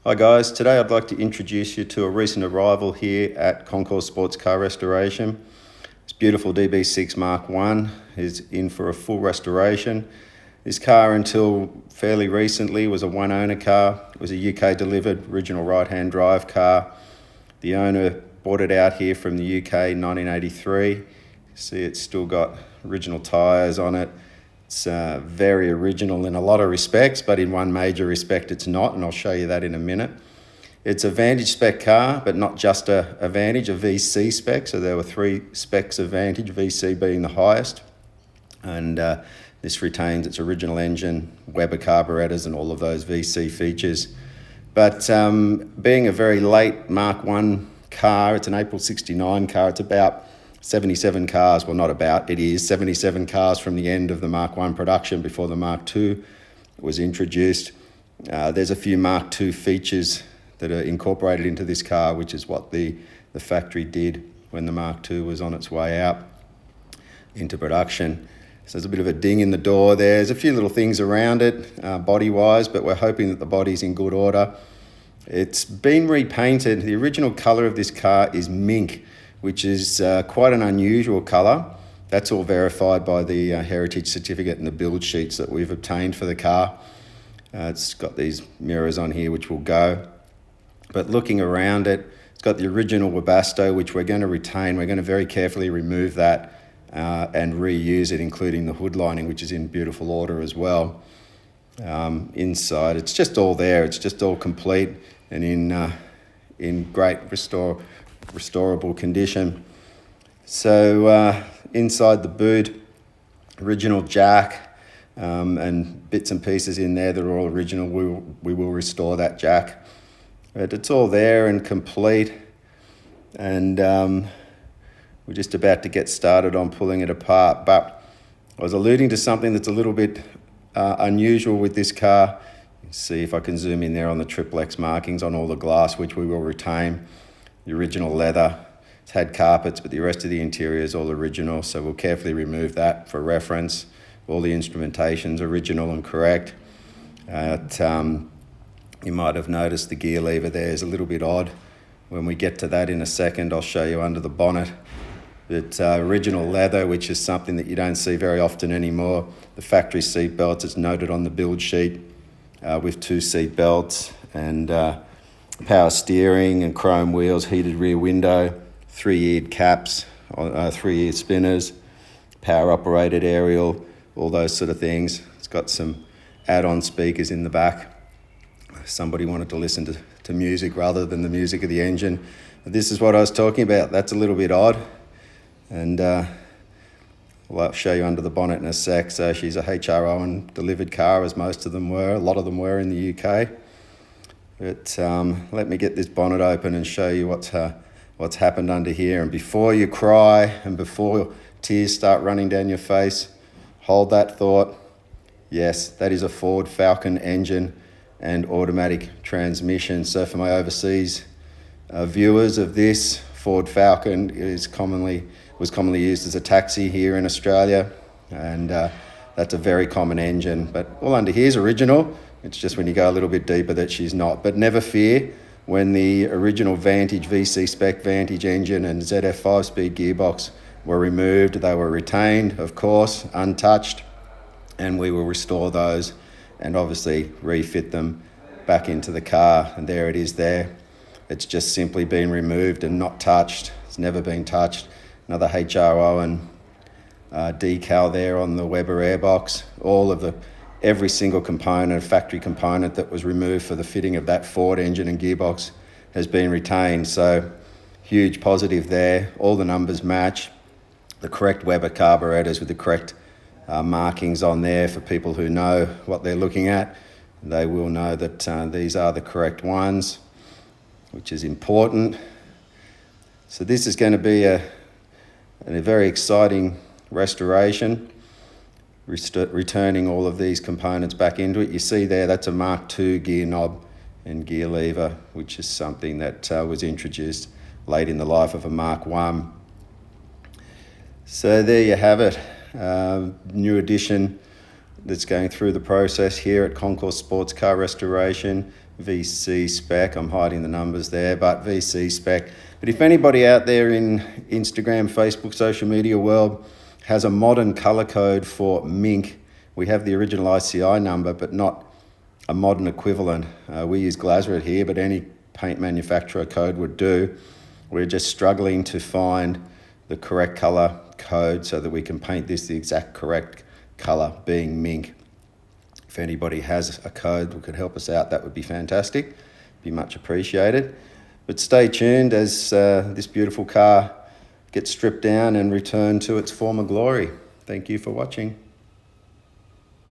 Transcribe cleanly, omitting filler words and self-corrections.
Hi guys, today I'd like to introduce you to a recent arrival here at Concourse Sports Car Restoration. This beautiful DB6 Mark 1 is in for a full restoration. This car until fairly recently was a one owner car. It was a UK delivered original right hand drive car. The owner bought it out here from the UK in 1983. See, it's still got original tyres on it. It's very original in a lot of respects, but in one major respect it's not, and I'll show you that in a minute. It's a Vantage spec car, but not just a Vantage, a VC spec. So there were three specs of Vantage, VC being the highest. And this retains its original engine, Weber carburetors and all of those VC features. But being a very late Mark 1 car, it's an April 69 car, it's about 77 cars, well not about, it is 77 cars from the end of the Mark 1 production before the Mark 2 was introduced. There's a few Mark 2 features that are incorporated into this car, which is what the factory did when the Mark 2 was on its way out into production. So there's a bit of a ding in the door there. There's a few little things around it, body-wise, but we're hoping that the body's in good order. It's been repainted. The original colour of this car is Mink, which is quite an unusual colour. That's all verified by the heritage certificate and the build sheets that we've obtained for the car. It's got these mirrors on here which will go. But looking around it, it's got the original Webasto, which we're going to retain. We're going to very carefully remove that and reuse it, including the hood lining, which is in beautiful order as well. Inside, it's just all there. It's just all complete and in great restorable condition. So inside the boot, original jack and bits and pieces in there that are all original. We will restore that jack, but it's all there and complete, and we're just about to get started on pulling it apart. But I was alluding to something that's a little bit unusual with this car. See if I can zoom in there on the XXX markings on all the glass, which we will retain. The original leather. It's had carpets, but the rest of the interior is all original, so we'll carefully remove that for reference. All the instrumentation's original and correct. You might have noticed the gear lever there is a little bit odd. When we get to that in a second, I'll show you under the bonnet. It's original leather, which is something that you don't see very often anymore. The factory seat belts, it's noted on the build sheet with 2 seat belts and power steering and chrome wheels, heated rear window, 3-eared caps, 3-eared spinners, power operated aerial, all those sort of things. It's got some add-on speakers in the back. Somebody wanted to listen to music rather than the music of the engine. But this is what I was talking about. That's a little bit odd. And I'll show you under the bonnet in a sec. So she's a HRO and delivered car, as most of them were. A lot of them were in the UK. But let me get this bonnet open and show you what's happened under here. And before you cry and before tears start running down your face, hold that thought. Yes, that is a Ford Falcon engine and automatic transmission. So for my overseas viewers of this, Ford Falcon was commonly used as a taxi here in Australia, and that's a very common engine. But all under here is original. It's just when you go a little bit deeper that she's not. But never fear, when the original Vantage VC spec Vantage engine and ZF 5-speed gearbox were removed, they were retained, of course, untouched, and we will restore those and obviously refit them back into the car. And there it is there. It's just simply been removed and not touched. It's never been touched. Another HRO and decal there on the Weber airbox. Every single component, factory component that was removed for the fitting of that Ford engine and gearbox has been retained. So huge positive there. All the numbers match. The correct Weber carburetors with the correct markings on there for people who know what they're looking at. They will know that these are the correct ones, which is important. So this is going to be a very exciting restoration, returning all of these components back into it. You see there, that's a Mark II gear knob and gear lever, which is something that was introduced late in the life of a Mark I. So there you have it. New addition that's going through the process here at Concourse Sports Car Restoration. VC spec. I'm hiding the numbers there, but VC spec. But if anybody out there in Instagram, Facebook, social media world has a modern color code for Mink, we have the original ICI number, but not a modern equivalent. We use Glazeret here, but any paint manufacturer code would do. We're just struggling to find the correct color code so that we can paint this the exact correct color, being Mink. If anybody has a code that could help us out, that would be fantastic. Be much appreciated. But stay tuned as this beautiful car gets stripped down and returned to its former glory. Thank you for watching.